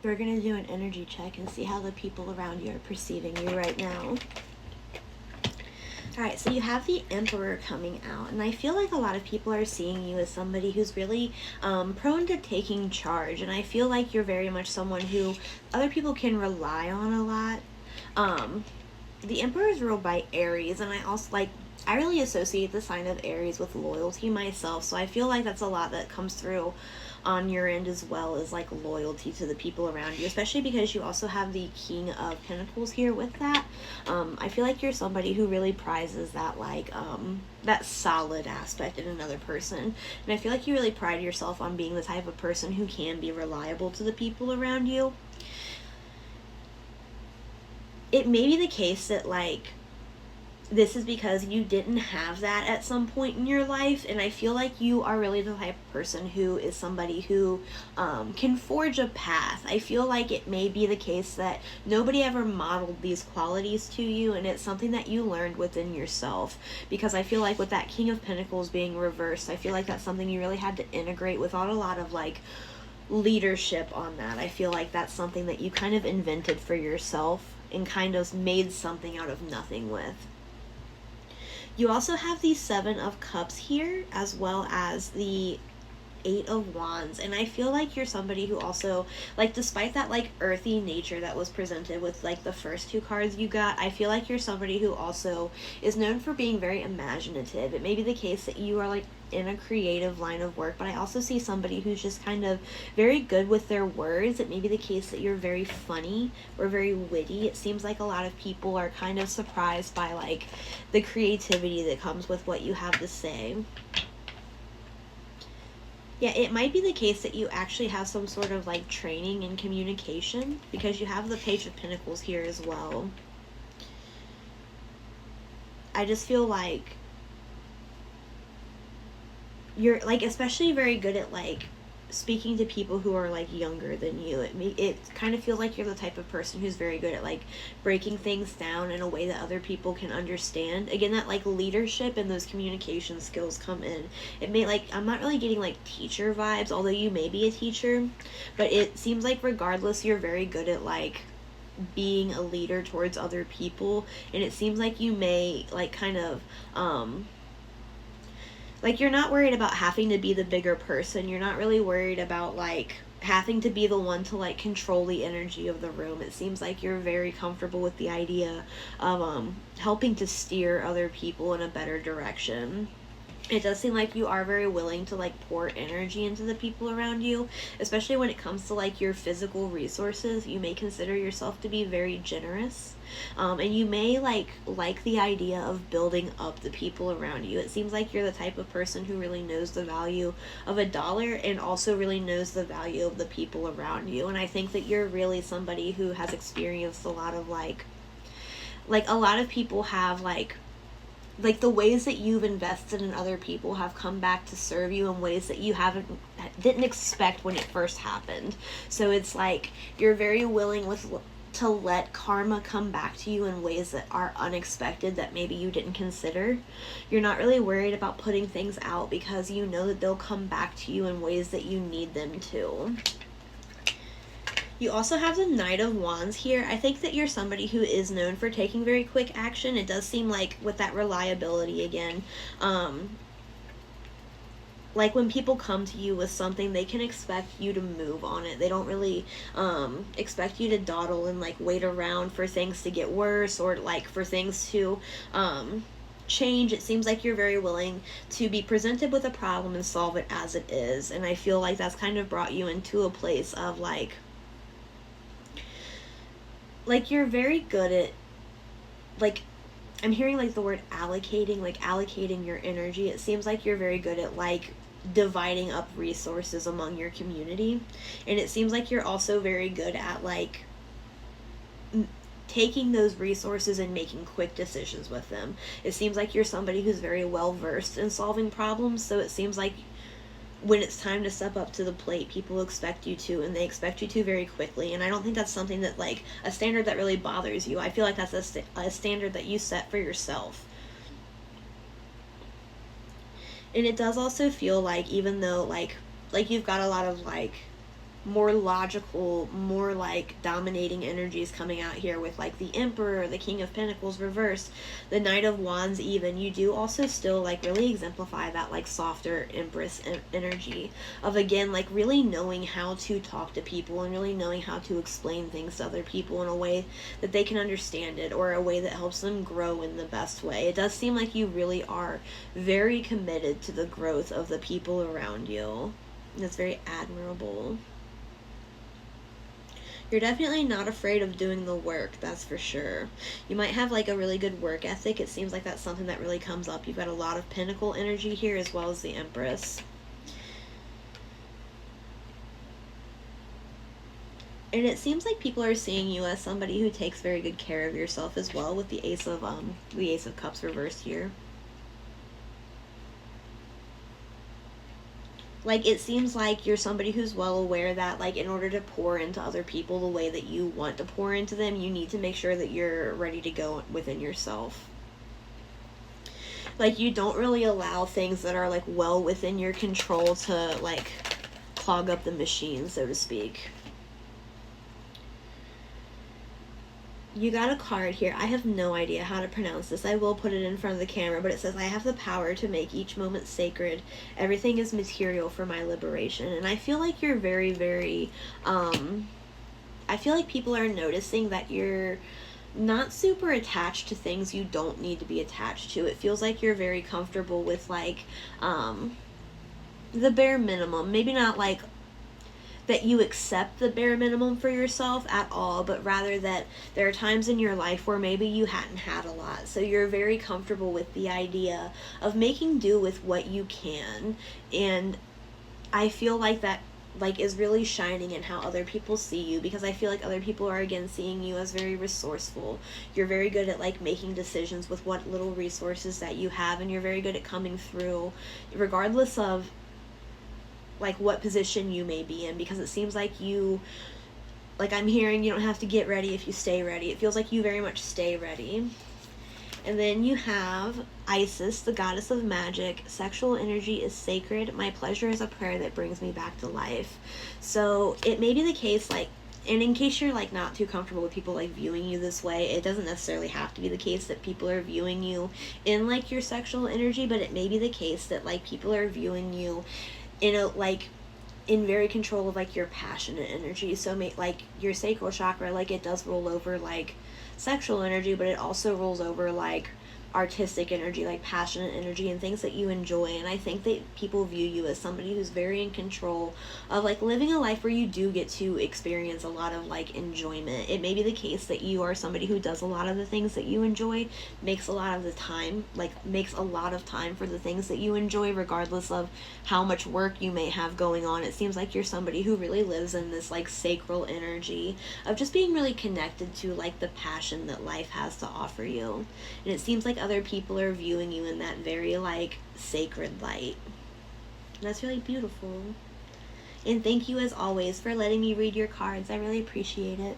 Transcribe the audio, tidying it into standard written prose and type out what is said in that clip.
we're going to do an energy check and see how the people around you are perceiving you right now. All right, so you have the Emperor coming out, and I feel like a lot of people are seeing you as somebody who's really prone to taking charge, and I feel like you're very much someone who other people can rely on a lot. The Emperor is ruled by Aries, and I really associate the sign of Aries with loyalty myself, so I feel like that's a lot that comes through on your end as well as like loyalty to the people around you, especially because you also have the King of Pentacles here with that. I feel like you're somebody who really prizes that that solid aspect in another person, and I feel like you really pride yourself on being the type of person who can be reliable to the people around you. It may be the case that this is because you didn't have that at some point in your life, and I feel like you are really the type of person who is somebody who can forge a path. I feel like it may be the case that nobody ever modeled these qualities to you, and it's something that you learned within yourself, because I feel like with that King of Pentacles being reversed, I feel like that's something you really had to integrate without a lot of leadership on that. I feel like that's something that you kind of invented for yourself and kind of made something out of nothing with. You also have the Seven of Cups here, as well as the Eight of Wands, and I feel like you're somebody who also, despite that earthy nature that was presented with the first two cards you got, I feel like you're somebody who also is known for being very imaginative. It may be the case that you are in a creative line of work, but I also see somebody who's just kind of very good with their words. It may be the case that you're very funny or very witty. It seems like a lot of people are kind of surprised by the creativity that comes with what you have to say. Yeah, it might be the case that you actually have some sort of training in communication, because you have the Page of Pentacles here as well. I just feel like you're especially very good at speaking to people who are younger than you. It kind of feels like you're the type of person who's very good at breaking things down in a way that other people can understand. Again, that leadership and those communication skills come in. It may I'm not really getting teacher vibes, although you may be a teacher, but it seems like regardless you're very good at being a leader towards other people, and it seems like you may kind of you're not worried about having to be the bigger person. You're not really worried about having to be the one to control the energy of the room. It seems like you're very comfortable with the idea of helping to steer other people in a better direction. It does seem like you are very willing to pour energy into the people around you, especially when it comes to your physical resources. You may consider yourself to be very generous, and you may like the idea of building up the people around you. It seems like you're the type of person who really knows the value of a dollar and also really knows the value of the people around you. And I think that you're really somebody who has experienced a lot of a lot of people have the ways that you've invested in other people have come back to serve you in ways that you didn't expect when it first happened. So it's you're very willing to let karma come back to you in ways that are unexpected, that maybe you didn't consider. You're not really worried about putting things out because you know that they'll come back to you in ways that you need them to. You also have the Knight of Wands here. I think that you're somebody who is known for taking very quick action. It does seem with that reliability again, when people come to you with something, they can expect you to move on it. They don't really expect you to dawdle and wait around for things to get worse or for things to change. It seems like you're very willing to be presented with a problem and solve it as it is. And I feel like that's kind of brought you into a place of you're very good at I'm hearing the word allocating your energy. It seems like you're very good at dividing up resources among your community, and it seems like you're also very good at taking those resources and making quick decisions with them. It seems like you're somebody who's very well versed in solving problems, so it seems like when it's time to step up to the plate, people expect you to, and they expect you to very quickly. And I don't think that's something that a standard that really bothers you. I feel like that's a standard that you set for yourself. And it does also feel even though you've got a lot of more logical, more like dominating energies coming out here with like the Emperor, the King of Pentacles reversed, the Knight of Wands even. You do also still like really exemplify that like softer Empress energy of, again, like really knowing how to talk to people and really knowing how to explain things to other people in a way that they can understand it, or a way that helps them grow in the best way. It does seem like you really are very committed to the growth of the people around you. That's very admirable. You're definitely not afraid of doing the work, that's for sure. You might have like a really good work ethic. It seems like that's something that really comes up. You've got a lot of Pentacle energy here, as well as the Empress. And it seems like people are seeing you as somebody who takes very good care of yourself as well, with the Ace of Cups reversed here. Like, it seems like you're somebody who's well aware that, like, in order to pour into other people the way that you want to pour into them, you need to make sure that you're ready to go within yourself. Like, you don't really allow things that are, like, well within your control to, like, clog up the machine, so to speak. You got a card here. I have no idea how to pronounce this. I will put it in front of the camera, but it says, I have the power to make each moment sacred. Everything is material for my liberation. And I feel like you're very, very, I feel like people are noticing that you're not super attached to things you don't need to be attached to. It feels like you're very comfortable with, like, the bare minimum. Maybe not, like, that you accept the bare minimum for yourself at all, but rather that there are times in your life where maybe you hadn't had a lot. So you're very comfortable with the idea of making do with what you can. And I feel like that, like, is really shining in how other people see you, because I feel like other people are, again, seeing you as very resourceful. You're very good at, like, making decisions with what little resources that you have, and you're very good at coming through regardless of, like, what position you may be in, because it seems like you, like, I'm hearing you don't have to get ready if you stay ready. It feels like you very much stay ready. And then you have Isis, the goddess of magic. Sexual energy is sacred. My pleasure is a prayer that brings me back to life. So it may be the case, like, and in case you're, like, not too comfortable with people, like, viewing you this way, it doesn't necessarily have to be the case that people are viewing you in, like, your sexual energy, but it may be the case that, like, people are viewing you in a, like, in very control of, like, your passionate energy. So like your sacral chakra, like, it does roll over like sexual energy, but it also rolls over like artistic energy, like passionate energy and things that you enjoy. And I think that people view you as somebody who's very in control of, like, living a life where you do get to experience a lot of, like, enjoyment. It may be the case that you are somebody who does a lot of the things that you enjoy, makes a lot of time for the things that you enjoy, regardless of how much work you may have going on. It seems like you're somebody who really lives in this, like, sacral energy of just being really connected to, like, the passion that life has to offer you. And it seems like other people are viewing you in that very, like, sacred light. That's really beautiful. And thank you, as always, for letting me read your cards. I really appreciate it.